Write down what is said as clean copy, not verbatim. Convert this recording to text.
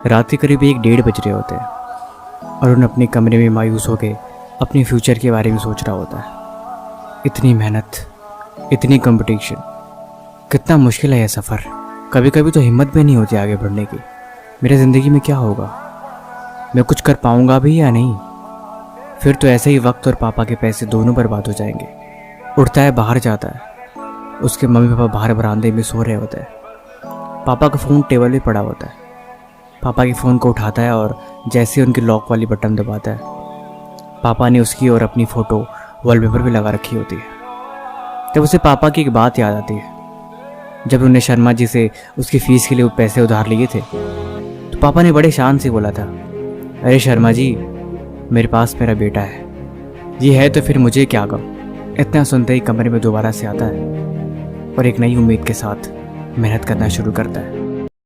रात के करीब 1-1:30 बज रहे होते हैं। अरुण अपने कमरे में मायूस होकर अपने फ्यूचर के बारे में सोच रहा होता है। इतनी मेहनत, इतनी कंपटीशन, कितना मुश्किल है यह सफ़र। कभी कभी तो हिम्मत भी नहीं होती आगे बढ़ने की। मेरी ज़िंदगी में क्या होगा, मैं कुछ कर पाऊंगा भी या नहीं। फिर तो ऐसे ही वक्त और पापा के पैसे दोनों बर्बाद हो जाएंगे। उठता है, बाहर जाता है। उसके मम्मी पापा बाहर बरामदे में सो रहे होते हैं। पापा का फ़ोन टेबल पे पड़ा होता है। पापा के फ़ोन को उठाता है और जैसे ही उनकी लॉक वाली बटन दबाता है, पापा ने उसकी और अपनी फ़ोटो वॉलपेपर पे लगा रखी होती है। तब उसे पापा की एक बात याद आती है। जब उन्होंने शर्मा जी से उसकी फ़ीस के लिए वो पैसे उधार लिए थे, तो पापा ने बड़े शान से बोला था, अरे शर्मा जी, मेरे पास मेरा बेटा है, ये है तो फिर मुझे क्या गम। इतना सुनते ही कमरे में दोबारा से आता है और एक नई उम्मीद के साथ मेहनत करना शुरू करता है।